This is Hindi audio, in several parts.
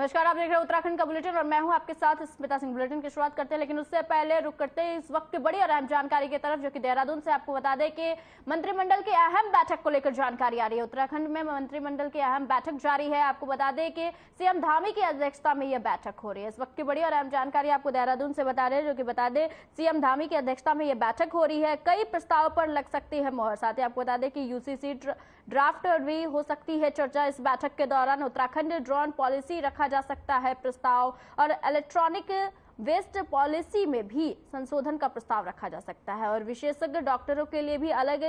नमस्कार, आप देख रहे हैं उत्तराखंड का बुलेटिन और मैं हूं आपके साथ स्मिता सिंह। बुलेटिन की शुरुआत करते हैं, लेकिन उससे पहले रुक करते हैं इस वक्त की बड़ी और अहम जानकारी की तरफ, जो कि देहरादून से। आपको बता दें कि मंत्रिमंडल की अहम बैठक को लेकर जानकारी आ रही है। उत्तराखंड में मंत्रिमंडल की अहम बैठक जारी है। आपको बता दें कि सीएम धामी की अध्यक्षता में यह बैठक हो रही है। इस वक्त की बड़ी और अहम जानकारी आपको देहरादून से बता रहे हैं, जो कि बता दें सीएम धामी की अध्यक्षता में यह बैठक हो रही है। कई प्रस्ताव पर लग सकती है मोहर। साथ ही आपको बता दें कि यूसीसी ड्राफ्ट भी हो सकती है चर्चा इस बैठक के दौरान। उत्तराखंड ड्रोन पॉलिसी रखा जा सकता है प्रस्ताव, और इलेक्ट्रॉनिक वेस्ट पॉलिसी में भी संशोधन का प्रस्ताव रखा जा सकता है, और विशेषज्ञ डॉक्टरों के लिए भी अलग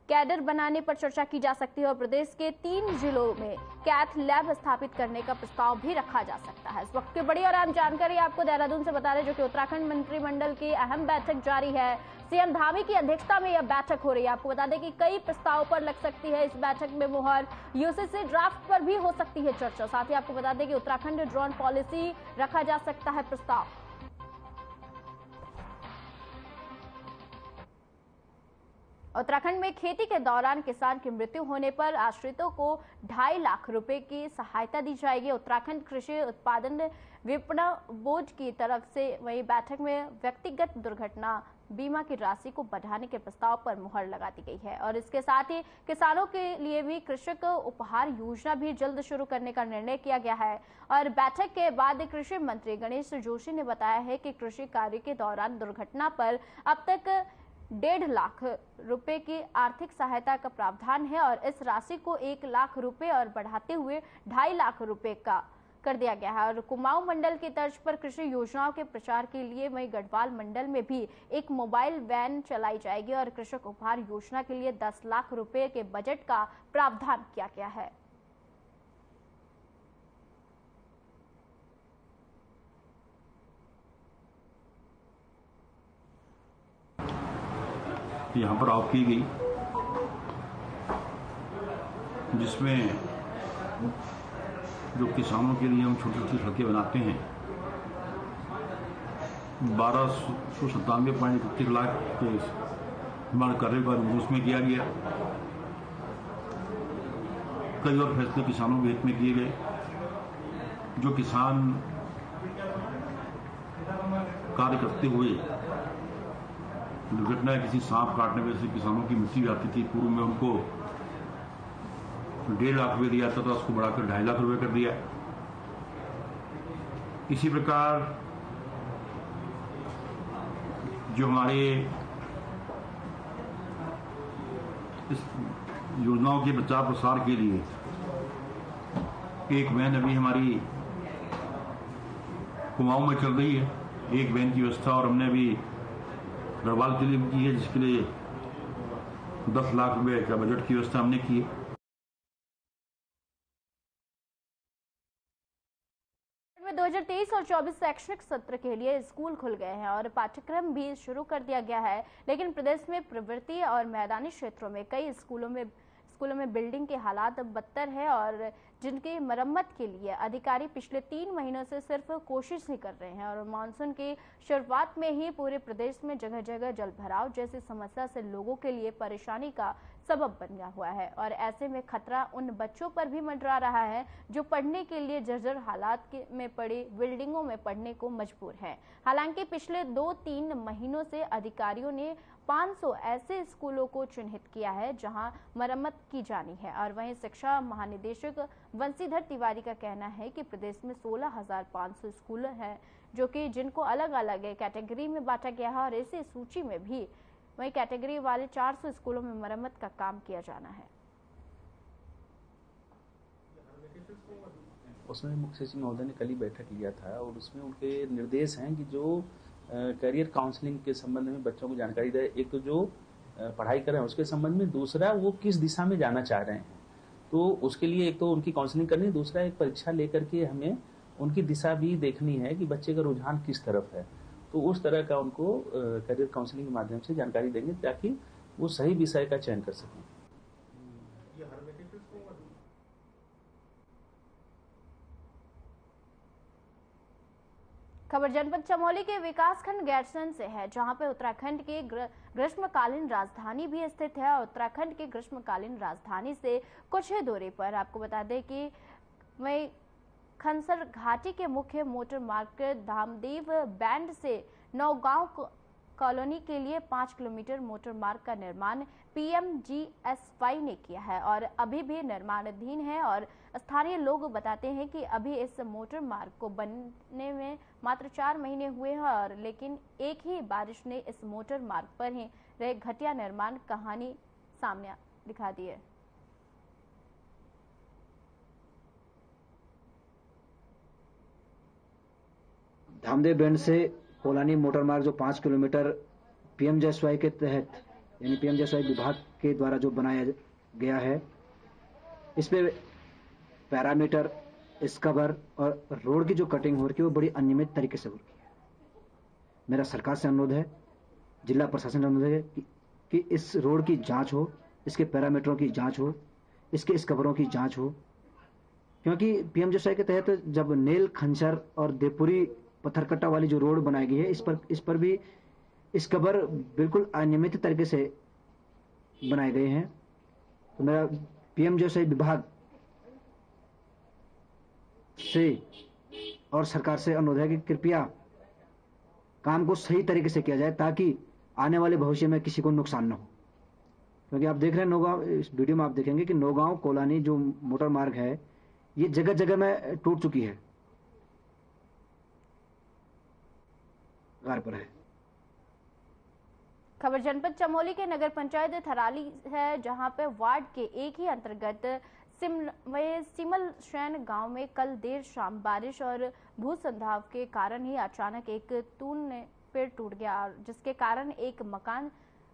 कैडर बनाने पर चर्चा की जा सकती है, और प्रदेश के 3 जिलों में कैथ लैब स्थापित करने का प्रस्ताव भी रखा जा सकता है। इस वक्त की बड़ी और अहम जानकारी आपको देहरादून से बता रहे हैं, जो कि उत्तराखंड मंत्रिमंडल की अहम बैठक जारी है। सीएम धामी की अध्यक्षता में यह बैठक हो रही है। आपको बता दें कि कई प्रस्ताव पर लग सकती है इस बैठक में मुहर। यूसीसी ड्राफ्ट पर भी हो सकती है चर्चा। साथ ही आपको बता दें कि उत्तराखंड ड्रोन पॉलिसी रखा जा सकता है प्रस्ताव। उत्तराखंड में खेती के दौरान किसान की मृत्यु होने पर आश्रितों को 2.5 लाख रुपए की सहायता दी जाएगी। उत्तराखंड कृषि उत्पादन विपणन बोर्ड की तरफ से वही बैठक में व्यक्तिगत दुर्घटना बीमा की राशि को बढ़ाने के प्रस्ताव पर मुहर लगा दी गई है, और इसके साथ ही किसानों के लिए भी कृषक उपहार योजना भी जल्द शुरू करने का निर्णय किया गया है। और बैठक के बाद कृषि मंत्री गणेश जोशी ने बताया है कि कृषि कार्य के दौरान दुर्घटना पर अब तक 1.5 लाख रुपए की आर्थिक सहायता का प्रावधान है, और इस राशि को 1 लाख रुपए और बढ़ाते हुए 2.5 लाख रुपए का कर दिया गया है। और कुमाऊं मंडल की तर्ज पर कृषि योजनाओं के प्रचार के लिए वहीं गढ़वाल मंडल में भी एक मोबाइल वैन चलाई जाएगी, और कृषक उपहार योजना के लिए 10 लाख रुपए के बजट का प्रावधान किया गया है। यहाँ पर ऑफ की गई, जिसमें जो किसानों के लिए हम छोटी छोटी सड़कें बनाते हैं 1297.31 लाख के निर्माण कार्य का उसमें किया गया। कई और फैसले किसानों के हित में किए गए। जो किसान कार्य करते हुए दुर्घटना किसी सांप काटने वजह से किसानों की मृत्यु जाती थी, पूर्व में उनको 1.5 लाख रुपए दिया था, उसको बढ़ाकर 2.5 लाख रुपए कर दिया। इसी प्रकार जो हमारे इस योजनाओं के प्रचार प्रसार के लिए एक वैन अभी हमारी कुमाऊं में चल रही है, एक वैन की व्यवस्था, और हमने अभी गढ़वाल के लिए की है, जिसके लिए 10 लाख रुपए का बजट की व्यवस्था हमने की है। 2023 और 24 शैक्षणिक सत्र के लिए स्कूल खुल गए हैं और पाठ्यक्रम भी शुरू कर दिया गया है, लेकिन प्रदेश में प्रवृत्ति और मैदानी क्षेत्रों में कई स्कूलों में बिल्डिंग के हालात बदतर है, और जिनकी मरम्मत के लिए अधिकारी पिछले 3 महीनों से सिर्फ कोशिश ही कर रहे हैं। और मानसून की शुरुआत में ही पूरे प्रदेश में जगह जगह जलभराव जैसी समस्या से लोगों के लिए परेशानी का सबब बन गया हुआ है, और ऐसे में खतरा उन बच्चों पर भी मंडरा रहा है जो पढ़ने के लिए जर्जर हालात में पड़ी बिल्डिंगों में पढ़ने को मजबूर हैं। हालांकि पिछले 2-3 महीनों से अधिकारियों ने 500 ऐसे स्कूलों को चिन्हित किया है जहां मरम्मत की जानी है। और वहीं शिक्षा महानिदेशक वंशीधर तिवारी का कहना है कि प्रदेश में 16,500 स्कूल हैं, जो कि जिनको अलग अलग कैटेगरी में बांटा गया है, और इसी सूची में भी वही कैटेगरी वाले 400 स्कूलों में मरम्मत का काम किया जाना है। उसमें मुख्य सचिव महोदय ने कल ही बैठक लिया था, और उसमें उनके निर्देश हैं कि जो करियर काउंसलिंग के संबंध में बच्चों को जानकारी दे। एक तो जो पढ़ाई कर रहे हैं उसके संबंध में, दूसरा वो किस दिशा में जाना चाह रहे हैं, तो उसके लिए एक तो उनकी काउंसलिंग करनी, दूसरा एक परीक्षा लेकर के हमें उनकी दिशा भी देखनी है कि बच्चे का रुझान किस तरफ है। तो उस तरह का उनको करियर काउंसलिंग के माध्यम से जानकारी देंगे ताकि वो सही विषय का चयन कर सकें। खबर जनपद चमोली के विकासखंड गैरसैंण से है, जहां पे उत्तराखंड की ग्रीष्मकालीन राजधानी भी स्थित है। उत्तराखंड की ग्रीष्मकालीन राजधानी से कुछ ही दूरी पर आपको बता दें कि वही खनसर घाटी के मुख्य मोटर मार्ग धामदेव बैंड से नौगांव कॉलोनी के लिए 5 किलोमीटर मोटर मार्ग का निर्माण PMGSY ने किया है और अभी भी निर्माणाधीन है। और स्थानीय लोग बताते हैं कि अभी इस मोटर मार्ग को बनने में मात्र 4 महीने हुए हैं और लेकिन एक ही बारिश ने इस मोटर मार्ग पर ही रहे घटिया निर्माण कहानी सामने दिखा दी है। धामदेव बैंड से कोलानी मोटर मार्ग जो 5 किलोमीटर PMGSY के तहत यानी PMGSY विभाग के द्वारा जो बनाया गया है, इस पे पैरामीटर, स्कबर और रोड की जो कटिंग हो रही है वो बड़ी अनियमित तरीके से हो रही है। मेरा सरकार से अनुरोध है, जिला प्रशासन से अनुरोध है कि इस रोड की जांच हो, इसके पैरामीटरों की जांच हो, इसके स्कबरों की जांच हो, क्योंकि PMGSY के तहत जब नेल, खंचर और देवपुरी पत्थरकट्टा वाली जो रोड बनाई गई है, इस पर भी स्कबर बिल्कुल अनियमित तरीके से बनाए गए हैं। तो मेरा PMGSY विभाग से और सरकार से अनुरोध है कि कृपया काम को सही तरीके से किया जाए ताकि आने वाले भविष्य में किसी को नुकसान न हो। क्योंकि आप देख रहे हैं नौगांव, इस वीडियो में आप देखेंगे कि नौगांव कोलानी जो मोटर मार्ग है ये जगह जगह में टूट चुकी है, पर है। खबर जनपद चमोली के नगर पंचायत थराली है, जहां पे वार्ड के एक ही अंतर्गत सिमल शैन गांव में कल देर शाम बारिश और भूसंधाव के कारण ही अचानक एक तून पेड़ टूट गया, जिसके कारण एक मकान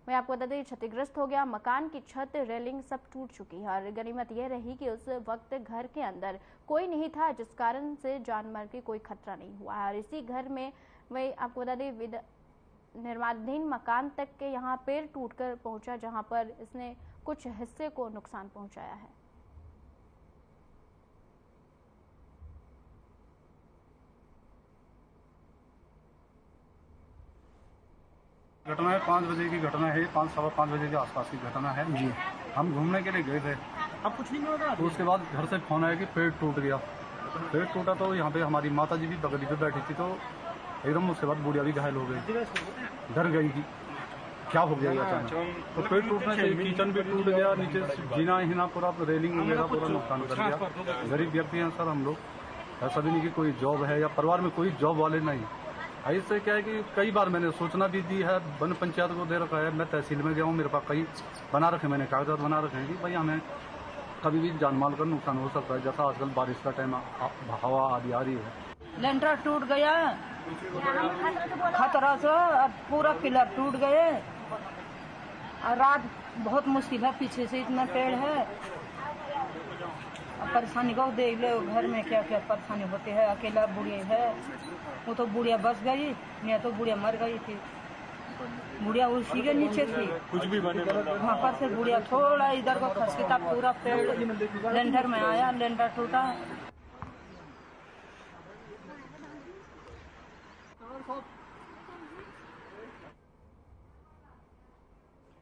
मैं आपको बता दें क्षतिग्रस्त हो गया। मकान की छत, रेलिंग सब टूट चुकी है और गनीमत यह रही कि उस वक्त घर के अंदर कोई नहीं था, जिस कारण से जानमाल की कोई खतरा नहीं हुआ है। और इसी घर में मैं आपको बता दें निर्माणाधीन मकान तक के यहाँ पेड़ टूटकर पहुंचा, जहां पर इसने कुछ हिस्से को नुकसान पहुंचाया है। घटना है 5 बजे की घटना है, 5-5:15 बजे के आसपास की घटना है जी। हम घूमने के लिए गए थे, अब कुछ नहीं हुआ। तो उसके बाद घर से फोन आया कि पेड़ टूट गया। पेड़ टूटा तो यहाँ पे हमारी माता जी भी बगली पे बैठी थी, तो एकदम उसके बाद बुढ़िया भी घायल हो गई, डर गई कि क्या हो गया अचानक। तो पेड़ टूटने से किचन भी टूट गया, नीचे जीना हिना पूरा रेलिंग वगैरह पूरा नुकसान कर दिया। गरीब व्यक्ति हैं सर हम लोग, ऐसा भी नहीं कि कोई जॉब है या परिवार में कोई जॉब वाले नहीं। इससे क्या है कि कई बार मैंने सूचना भी दी है, वन पंचायत को दे रखा है, मैं तहसील में गया हूँ, मेरे पास कई बना रखे, मैंने कागजात बना रखे हैं कि भाई हमें कभी भी जान माल का नुकसान हो सकता है। जैसा आजकल बारिश का टाइम हवा आदि आ रही है। लेंटर टूट गया खतरा से, पूरा पिलर टूट गए। रात बहुत मुश्किल है, पीछे से इतना पेड़ है, परेशानी को देख लो घर में क्या क्या परेशानी होती है। अकेला बुढ़िया है, वो तो बुढ़िया बच गई, नहीं तो बुढ़िया मर गई थी। बुढ़िया उसी के नीचे थी, कुछ भी बने वहाँ पर से बुढ़िया थोड़ा इधर को खसकी था, पूरा पेड़ लेंटर में आया, लेंटर टूटा।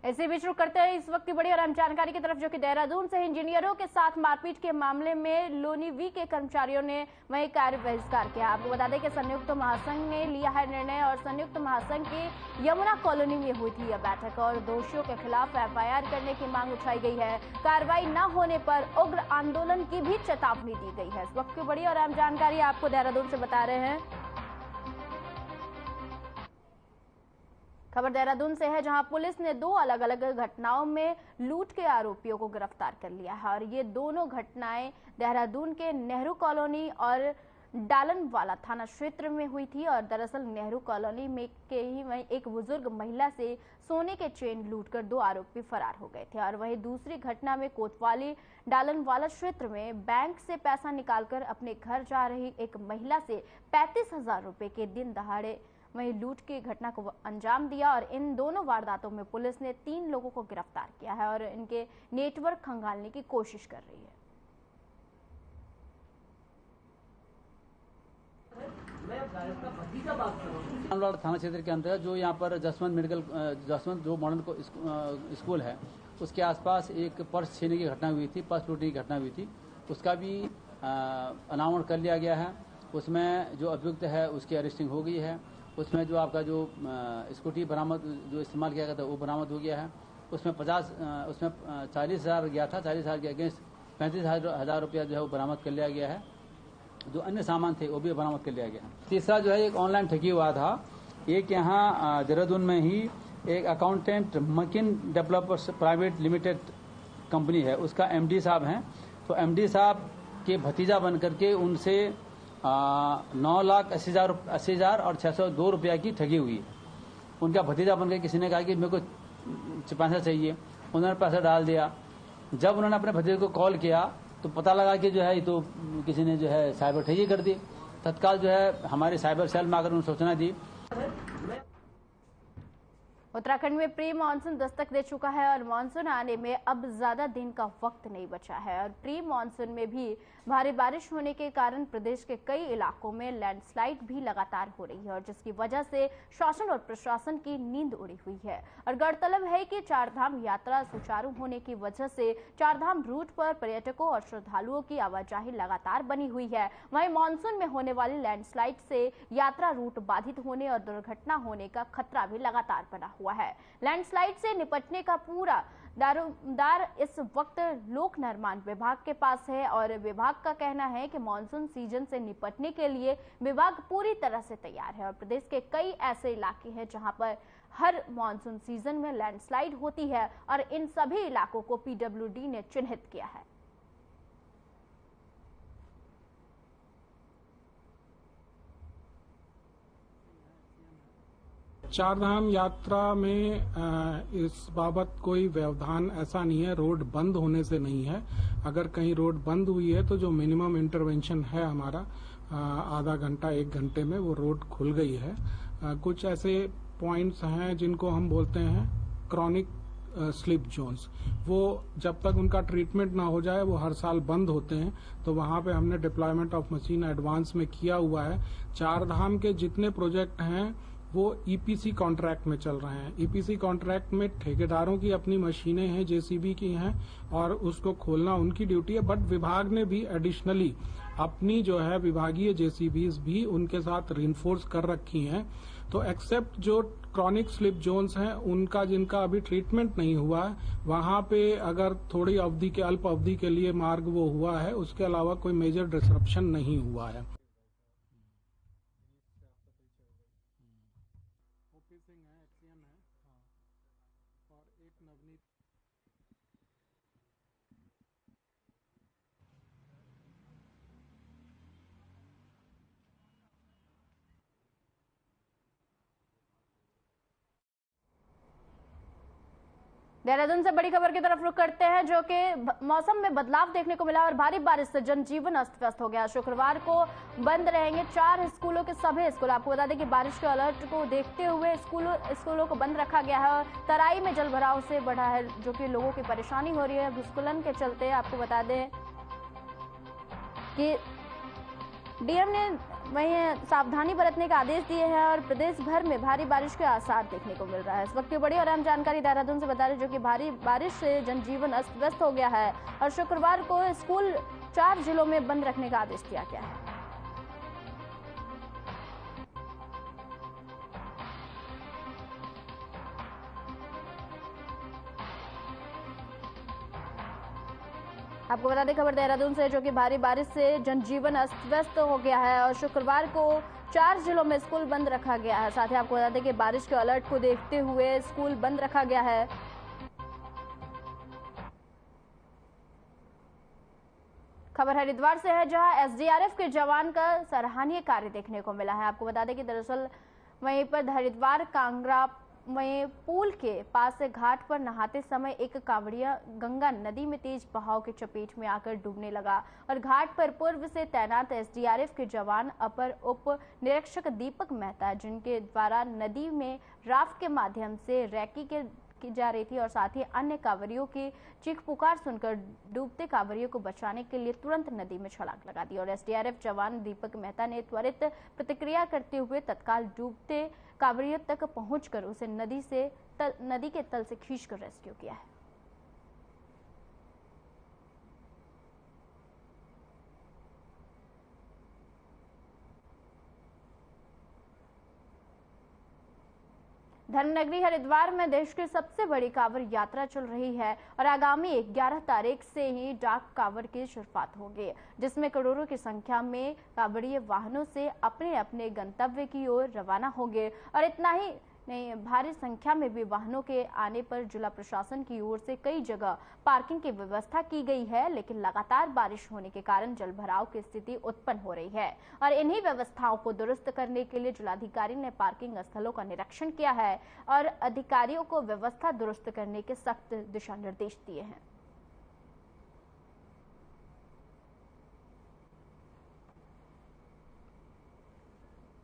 इसी बीच रुक करते हैं इस वक्त की बड़ी और अहम जानकारी की तरफ, जो कि देहरादून से इंजीनियरों के साथ मारपीट के मामले में लोनीवी के कर्मचारियों ने वही कार्य बहिष्कार किया। आपको बता दें कि संयुक्त महासंघ ने लिया है निर्णय और संयुक्त महासंघ की यमुना कॉलोनी में हुई थी यह बैठक और दोषियों के खिलाफ FIR करने की मांग उठाई गई है। कार्रवाई न होने पर उग्र आंदोलन की भी चेतावनी दी गई है। इस वक्त की बड़ी और अहम जानकारी आपको देहरादून से बता रहे हैं। खबर देहरादून से है, जहां पुलिस ने 2 अलग अलग घटनाओं में लूट के आरोपियों को गिरफ्तार कर लिया है और ये दोनों घटनाएं देहरादून के नेहरू कॉलोनी और डालनवाला थाना क्षेत्र में हुई थी। और दरअसल नेहरू कॉलोनी में के ही वहीं एक बुजुर्ग महिला से सोने के चेन लूटकर 2 आरोपी फरार हो गए थे और वहीं दूसरी घटना में कोतवाली डालनवाला क्षेत्र में बैंक से पैसा निकालकर अपने घर जा रही एक महिला से 35,000 रुपए के दिन दहाड़े वहीं लूट की घटना को अंजाम दिया। और इन दोनों वारदातों में पुलिस ने 3 लोगों को गिरफ्तार किया है और इनके नेटवर्क खंगालने की कोशिश कर रही है। थाना क्षेत्र के अंतर्गत जो यहाँ पर जसवंत जो मॉडल स्कूल है, उसके आसपास एक पर्स छीनने की घटना हुई थी, पर्स लूटने की घटना हुई थी। उसका भी अनावरण कर लिया गया है। उसमें जो अभियुक्त है उसकी अरेस्टिंग हो गई है। उसमें जो आपका जो स्कूटी बरामद जो इस्तेमाल किया गया था वो बरामद हो गया है। उसमें 40,000 गया था, 40,000 के अगेंस्ट 35,000 रुपया जो है वो बरामद कर लिया गया है। जो अन्य सामान थे वो भी बरामद कर लिया गया। तीसरा जो है एक ऑनलाइन ठगी हुआ था। एक यहाँ देहरादून में ही एक अकाउंटेंट मकिन डेवलपर्स प्राइवेट लिमिटेड कंपनी है, उसका एमडी साहब हैं। तो एमडी साहब के भतीजा बन करके उनसे 9,80,000 और 602 रुपया की ठगी हुई। उनका भतीजा बनकर किसी ने कहा कि मेरे को पैसा चाहिए, उन्होंने पैसा डाल दिया। जब उन्होंने अपने भतीजे को कॉल किया तो पता लगा कि जो है ये तो किसी ने जो है साइबर ठगी कर दी। तत्काल जो है हमारे साइबर सेल में आकर उन्होंने सूचना दी। उत्तराखंड में प्री मानसून दस्तक दे चुका है और मानसून आने में अब ज्यादा दिन का वक्त नहीं बचा है। और प्री मानसून में भी भारी बारिश होने के कारण प्रदेश के कई इलाकों में लैंडस्लाइड भी लगातार हो रही है और जिसकी वजह से शासन और प्रशासन की नींद उड़ी हुई है। और गौरतलब है कि चारधाम यात्रा सुचारू होने की वजह से चारधाम रूट पर पर्यटकों और श्रद्धालुओं की आवाजाही लगातार बनी हुई है। वहीं मानसून में होने वाली लैंडस्लाइड से यात्रा रूट बाधित होने और दुर्घटना होने का खतरा भी लगातार बना हुआ है। लैंडस्लाइड से निपटने का पूरा दारोमदार इस वक्त लोक निर्माण विभाग के पास है और विभाग का कहना है कि मानसून सीजन से निपटने के लिए विभाग पूरी तरह से तैयार है। और प्रदेश के कई ऐसे इलाके हैं जहां पर हर मानसून सीजन में लैंडस्लाइड होती है और इन सभी इलाकों को पीडब्ल्यूडी ने चिन्हित किया है। चारधाम यात्रा में इस बाबत कोई व्यवधान ऐसा नहीं है, रोड बंद होने से नहीं है। अगर कहीं रोड बंद हुई है तो जो मिनिमम इंटरवेंशन है हमारा आधा घंटा 1 घंटे में वो रोड खुल गई है। कुछ ऐसे पॉइंट्स हैं जिनको हम बोलते हैं क्रॉनिक स्लिप जोन्स, वो जब तक उनका ट्रीटमेंट ना हो जाए वो हर साल बंद होते हैं। तो वहां पे हमने डिप्लॉयमेंट ऑफ मशीन एडवांस में किया हुआ है। चारधाम के जितने प्रोजेक्ट हैं वो ईपीसी कॉन्ट्रैक्ट में चल रहे हैं। ईपीसी कॉन्ट्रैक्ट में ठेकेदारों की अपनी मशीनें हैं, जेसीबी की हैं और उसको खोलना उनकी ड्यूटी है। बट विभाग ने भी एडिशनली अपनी जो है विभागीय जेसीबीज भी उनके साथ रिइंफोर्स कर रखी हैं। तो एक्सेप्ट जो क्रॉनिक स्लिप जोन्स हैं उनका जिनका अभी ट्रीटमेंट नहीं हुआ है, वहां पे अगर थोड़ी अवधि के अल्प अवधि के लिए मार्ग वो हुआ है, उसके अलावा कोई मेजर डिसरप्शन नहीं हुआ है। सिंह है, एक्सीएन है, हाँ, और एक नवनीत। देहरादून से बड़ी खबर की तरफ रुख करते हैं, जो कि मौसम में बदलाव देखने को मिला और भारी बारिश से जनजीवन अस्त व्यस्त हो गया। शुक्रवार को बंद रहेंगे 4 स्कूलों के सभी स्कूल। आपको बता दें कि बारिश के अलर्ट को देखते हुए स्कूलों को बंद रखा गया है और तराई में जलभराव से बढ़ा है, जो कि लोगों की परेशानी हो रही है भूस्खलन के चलते। आपको बता दें कि डीएम ने वहीं सावधानी बरतने का आदेश दिए हैं और प्रदेश भर में भारी बारिश के आसार देखने को मिल रहा है। इस वक्त की बड़ी और अहम जानकारी देहरादून से बता रहे, जो कि भारी बारिश से जनजीवन अस्त व्यस्त हो गया है और शुक्रवार को स्कूल 4 जिलों में बंद रखने का आदेश दिया गया है। आपको बता दें खबर देहरादून से, जो कि भारी बारिश से जनजीवन अस्त व्यस्त हो गया है और शुक्रवार को 4 जिलों में स्कूल बंद रखा गया है। साथ ही आपको बता दें कि बारिश के अलर्ट को देखते हुए स्कूल बंद रखा गया है। खबर हरिद्वार से है, जहां एसडीआरएफ के जवान का सराहनीय कार्य देखने को मिला है। आपको बता दें कि दरअसल वहीं पर हरिद्वार कांगड़ा में पुल के पास से घाट पर नहाते समय एक कांवड़िया गंगा नदी में तेज बहाव की चपेट में आकर डूबने लगा और घाट पर पूर्व से तैनात एसडीआरएफ के जवान अपर उप निरीक्षक दीपक मेहता, जिनके द्वारा नदी में राफ्ट के माध्यम से रैकी की जा रही थी और साथ ही अन्य कांवरियों की चीख पुकार सुनकर डूबते कांवरियों को बचाने के लिए तुरंत नदी में छलांग लगा दी और एसडीआरएफ जवान दीपक मेहता ने त्वरित प्रतिक्रिया करते हुए तत्काल डूबते कांवरियों तक पहुंचकर उसे नदी के तल से खींचकर रेस्क्यू किया है। धर्मनगरी हरिद्वार में देश की सबसे बड़ी कांवड़ यात्रा चल रही है और आगामी 11 तारीख से ही डाक कांवड़ की शुरुआत होगी, जिसमें करोड़ों की संख्या में कांवड़िए वाहनों से अपने अपने गंतव्य की ओर रवाना होंगे। और इतना ही नहीं, भारी संख्या में भी वाहनों के आने पर जिला प्रशासन की ओर से कई जगह पार्किंग की व्यवस्था की गई है, लेकिन लगातार बारिश होने के कारण जलभराव की स्थिति उत्पन्न हो रही है और इन्हीं व्यवस्थाओं को दुरुस्त करने के लिए जिलाधिकारी ने पार्किंग स्थलों का निरीक्षण किया है और अधिकारियों को व्यवस्था दुरुस्त करने के सख्त दिशा निर्देश दिए हैं।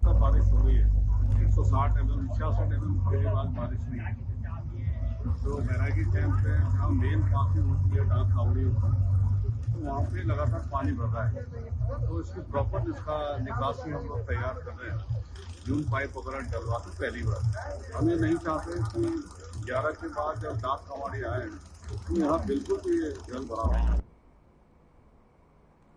बारिश हो रही है 160 mm 66 mm के बाद बारिश नहीं है, तो बैरागी कैंप पे जहाँ मेन पार्किंग होती है डाक कावड़ी, तो वहाँ पे लगातार पानी भर रहा है, तो इसकी प्रॉपर इसका निकासी हम लोग तैयार कर रहे हैं। जून पाइप वगैरह डलवा के पहली बार हम ये नहीं चाहते कि 11 के बाद जब डाक कावड़ी आए तो यहाँ बिल्कुल भी जल भरा है।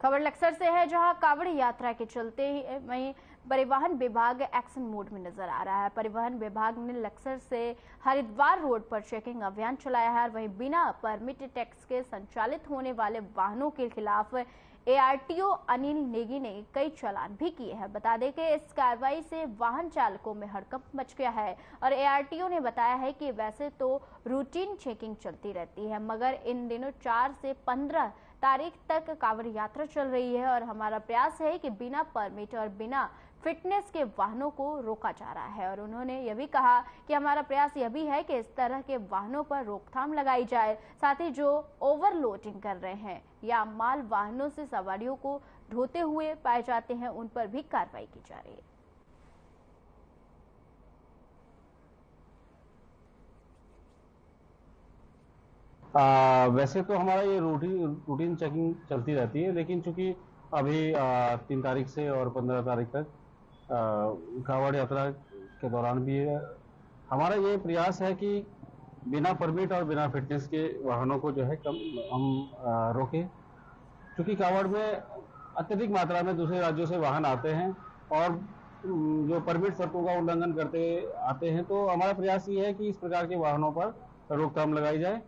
खबर लक्सर से है, जहां कांवड़ी यात्रा के चलते ही वहीं परिवहन विभाग एक्शन मोड में नजर आ रहा है। परिवहन विभाग ने लक्सर से हरिद्वार रोड पर चेकिंग अभियान चलाया है और वहीं बिना परमिट टैक्स के संचालित होने वाले वाहनों के खिलाफ ARTO अनिल नेगी ने कई चालान भी किए हैं। बता दें कि इस कार्रवाई से वाहन चालकों में हड़कंप मच गया है और ARTO ने बताया है कि वैसे तो रूटीन चेकिंग चलती रहती है, मगर इन दिनों 4 से 15 तारीख तक कांवड़ यात्रा चल रही है और हमारा प्रयास है कि बिना परमिट और बिना फिटनेस के वाहनों को रोका जा रहा है। और उन्होंने यह भी कहा कि हमारा प्रयास यह भी है कि इस तरह के वाहनों पर रोकथाम लगाई जाए, साथ ही जो ओवरलोडिंग कर रहे हैं या माल वाहनों से सवारियों को ढोते हुए पाए जाते हैं उन पर भी कार्रवाई की जा रही है। वैसे तो हमारा ये रूटीन चेकिंग चलती रहती है, लेकिन चूंकि अभी 3 तारीख से और 15 तारीख तक कांवड़ यात्रा के दौरान भी हमारा ये प्रयास है कि बिना परमिट और बिना फिटनेस के वाहनों को जो है हम रोकें, क्योंकि कांवड़ में अत्यधिक मात्रा में दूसरे राज्यों से वाहन आते हैं और जो परमिट शर्तों का उल्लंघन करते आते हैं, तो हमारा प्रयास ये है कि इस प्रकार के वाहनों पर रोकथाम लगाई जाए।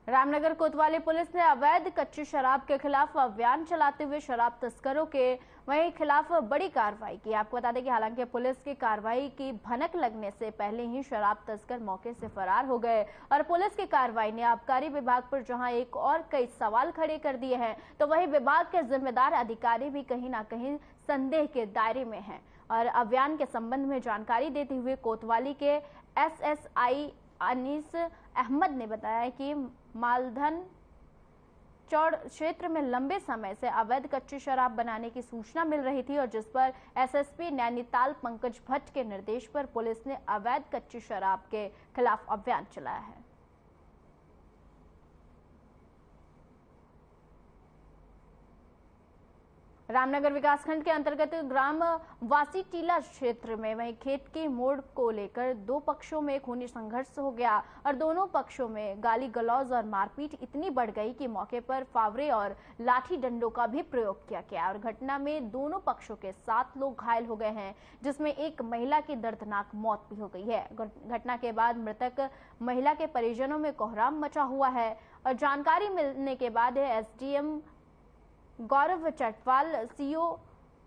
रामनगर कोतवाली पुलिस ने अवैध कच्ची शराब के खिलाफ अभियान चलाते हुए शराब तस्करों के वहीं खिलाफ बड़ी कार्रवाई की। आपको बता दें कि हालांकि पुलिस की कार्रवाई की भनक लगने से पहले ही शराब तस्कर मौके से फरार हो गए और पुलिस की कार्रवाई ने आबकारी विभाग पर जहां एक और कई सवाल खड़े कर दिए हैं, तो वहीं विभाग के जिम्मेदार अधिकारी भी कहीं ना कहीं संदेह के दायरे में हैं। और अभियान के संबंध में जानकारी देते हुए कोतवाली के SSI अनीस अहमद ने बताया कि मालधन चौड़ क्षेत्र में लंबे समय से अवैध कच्ची शराब बनाने की सूचना मिल रही थी और जिस पर SSP नैनीताल पंकज भट्ट के निर्देश पर पुलिस ने अवैध कच्ची शराब के खिलाफ अभियान चलाया है। रामनगर विकासखंड के अंतर्गत ग्राम वासी टीला क्षेत्र में वहीं खेत की मोड़ को लेकर 2 पक्षों में खूनी संघर्ष हो गया और दोनों पक्षों में गाली गलौज और मारपीट इतनी बढ़ गई कि मौके पर फावरे और लाठी डंडों का भी प्रयोग किया गया और घटना में दोनों पक्षों के 7 लोग घायल हो गए हैं, जिसमें एक महिला की दर्दनाक मौत भी हो गई है। घटना के बाद मृतक महिला के परिजनों में कोहराम मचा हुआ है और जानकारी मिलने के बाद SDM गौरव चटवाल, CO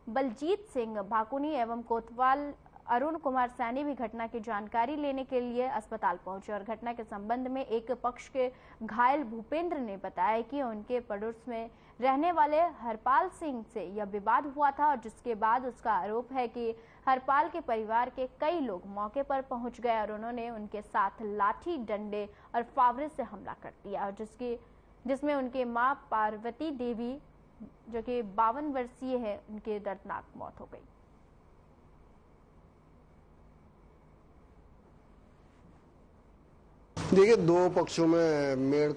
बलजीत सिंह भाकुनी एवं कोतवाल अरुण कुमार सैनी भी घटना की जानकारी लेने के लिए अस्पताल पहुंचे और घटना के संबंध में एक पक्ष के घायल भूपेंद्र ने बताया कि उनके पड़ोस में रहने वाले हरपाल सिंह से यह विवाद हुआ था और जिसके बाद उसका आरोप है कि हरपाल के परिवार के कई लोग मौके पर पहुंच गए और उन्होंने उनके साथ लाठी डंडे और फावरे से हमला कर दिया और जिसमें उनकी मां पार्वती देवी जो कि 52 वर्षीय है, उनकी दर्दनाक मौत हो गई। देखिए, 2 पक्षों में मेड़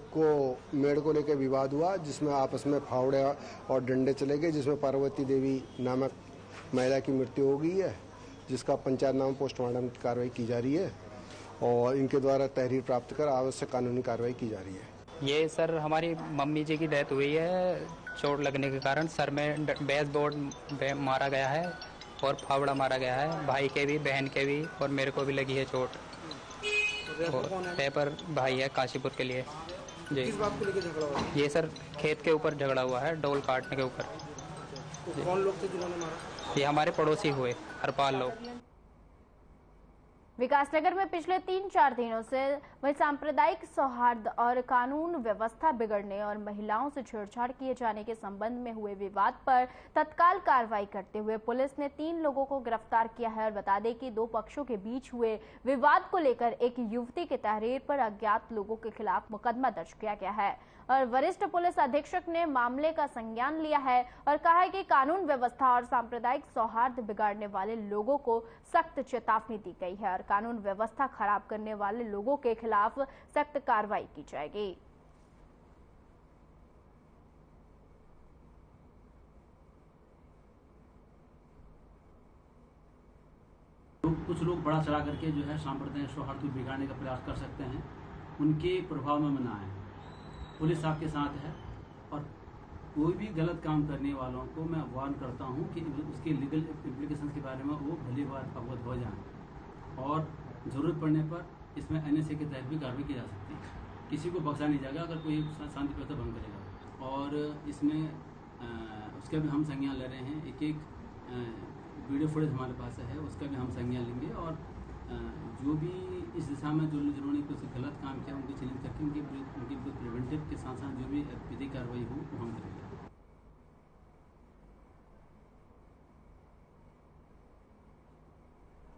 को लेकर विवाद हुआ, जिसमें आपस में फावड़े और डंडे चले गए, जिसमें पार्वती देवी नामक महिला की मृत्यु हो गई है, जिसका पंचायत नाम पोस्टमार्टम की कार्रवाई की जा रही है और इनके द्वारा तहरीर प्राप्त कर आवश्यक कानूनी कार्रवाई की जा रही है। ये सर हमारी मम्मी जी की डेथ हुई है, चोट लगने के कारण सर में बेसबोर्ड मारा गया है और फावड़ा मारा गया है, भाई के भी, बहन के भी, और मेरे को भी लगी है चोट। पेपर भाई है काशीपुर के लिए जी। किस बात को लेकर झगड़ा हुआ? ये सर खेत के ऊपर झगड़ा हुआ है, डोल काटने के ऊपर। तो कौन लोग थे जिन्होंने मारा? ये हमारे पड़ोसी हुए, हरपाल लोग। विकासनगर में पिछले 3-4 दिनों से वही सांप्रदायिक सौहार्द और कानून व्यवस्था बिगड़ने और महिलाओं से छेड़छाड़ किए जाने के संबंध में हुए विवाद पर तत्काल कार्रवाई करते हुए पुलिस ने 3 लोगों को गिरफ्तार किया है। और बता दें कि 2 पक्षों के बीच हुए विवाद को लेकर एक युवती के तहरीर पर अज्ञात लोगों के खिलाफ मुकदमा दर्ज किया गया है और वरिष्ठ पुलिस अधीक्षक ने मामले का संज्ञान लिया है और कहा है कि कानून व्यवस्था और सांप्रदायिक सौहार्द बिगाड़ने वाले लोगों को सख्त चेतावनी दी गई है और कानून व्यवस्था खराब करने वाले लोगों के खिलाफ सख्त कार्रवाई की जाएगी। कुछ लोग बड़ा चढ़ा करके जो है सांप्रदायिक सौहार्द को बिगाड़ने का प्रयास कर सकते हैं, उनके प्रभाव में ना आए। पुलिस आपके साथ है और कोई भी गलत काम करने वालों को मैं आह्वान करता हूं कि उसके लीगल इम्प्लीकेशंस के बारे में वो भली बात अवगत हो जाएं और ज़रूरत पड़ने पर इसमें NSA के तहत भी कार्रवाई की जा सकती है। किसी को बख्शा नहीं जाएगा अगर कोई शांति व्यवस्था भंग करेगा। और इसमें उसका भी हम संज्ञान ले रहे हैं। एक वीडियो फुटेज हमारे पास है, उसका भी हम संज्ञान लेंगे और जो भी इस दिशा में जिन्होंने कुछ गलत काम किया उनको चिन्हित करके उनके प्रिवेंटिव के साथ साथ जो भी विधिक कार्रवाई हो वो हम करेंगे।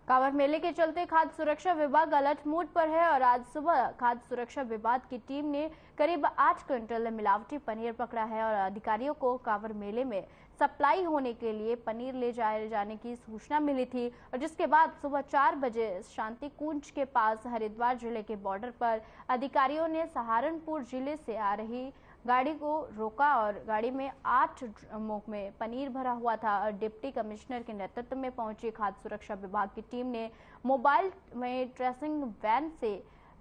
कांवड़ मेले के चलते खाद्य सुरक्षा विभाग अलर्ट मोड पर है और आज सुबह खाद्य सुरक्षा विभाग की टीम ने करीब 8 क्विंटल मिलावटी पनीर पकड़ा है और अधिकारियों को कांवड़ मेले में सप्लाई होने के लिए पनीर ले जाए जाने की सूचना मिली थी और जिसके बाद सुबह 4 बजे शांति कुंज के पास हरिद्वार जिले के बॉर्डर पर अधिकारियों ने सहारनपुर जिले से आ रही गाड़ी को रोका और गाड़ी में 8 ड्रमों में पनीर भरा हुआ था और डिप्टी कमिश्नर के नेतृत्व में पहुंची खाद्य सुरक्षा विभाग की टीम ने मोबाइल में ट्रेसिंग वैन से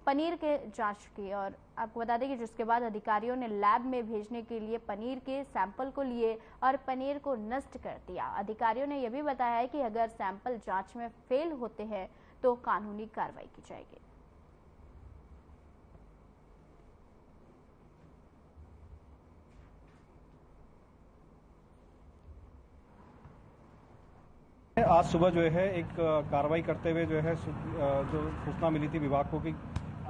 पनीर के जांच की और आपको बता दें कि जिसके बाद अधिकारियों ने लैब में भेजने के लिए पनीर के सैंपल को लिए और पनीर को नष्ट कर दिया। अधिकारियों ने यह भी बताया है कि अगर सैंपल जांच में फेल होते हैं तो कानूनी कार्रवाई की जाएगी। आज सुबह जो है एक कार्रवाई करते हुए जो है जो सूचना मिली थी विभाग को कि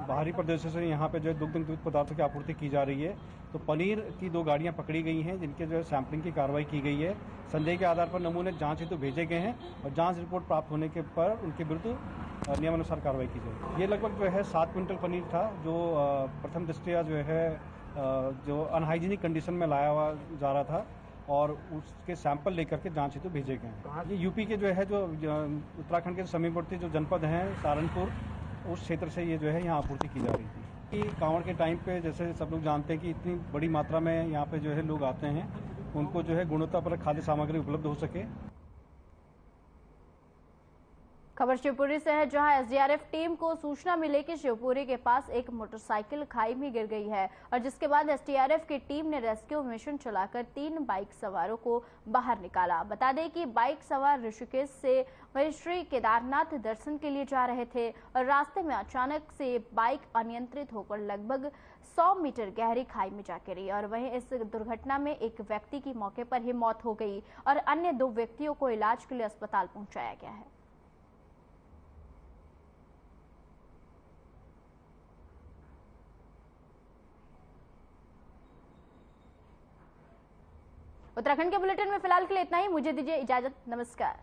बाहरी प्रदेशों से यहाँ पे जो है दुग्ध पदार्थों की आपूर्ति की जा रही है, तो पनीर की 2 गाड़ियाँ पकड़ी गई हैं जिनके जो है सैंपलिंग की कार्रवाई की गई है। संदेह के आधार पर नमूने जांच हेतु भेजे गए हैं और जांच रिपोर्ट प्राप्त होने के पर उनके विरुद्ध नियमानुसार कार्रवाई की जाएगी। ये लगभग जो है 7 क्विंटल पनीर था जो प्रथम दृष्टया जो है जो अनहाइजीनिक कंडीशन में लाया हुआ जा रहा था और उसके सैंपल लेकर के जांच हेतु भेजे गए हैं। ये यूपी के जो है जो उत्तराखंड के समीपवर्ती जो जनपद हैं सहारनपुर, उस क्षेत्र से ये जो है यहाँ आपूर्ति की जा रही थी। कि कांवड़ के टाइम पे जैसे सब लोग जानते हैं कि इतनी बड़ी मात्रा में यहाँ पे जो है लोग आते हैं, उनको जो है गुणवत्तापरक खाद्य सामग्री उपलब्ध हो सके। खबर शिवपुरी से है जहां एसडीआरएफ टीम को सूचना मिली कि शिवपुरी के पास एक मोटरसाइकिल खाई में गिर गई है और जिसके बाद एसडीआरएफ की टीम ने रेस्क्यू मिशन चलाकर 3 बाइक सवारों को बाहर निकाला। बता दें कि बाइक सवार ऋषिकेश से वही श्री केदारनाथ दर्शन के लिए जा रहे थे और रास्ते में अचानक से बाइक अनियंत्रित होकर लगभग 100 मीटर गहरी खाई में जा गिरी और वहीं इस दुर्घटना में एक व्यक्ति की मौके पर ही मौत हो गई और अन्य 2 व्यक्तियों को इलाज के लिए अस्पताल पहुंचाया गया है। उत्तराखंड के बुलेटिन में फिलहाल के लिए इतना ही। मुझे दीजिए इजाजत। नमस्कार।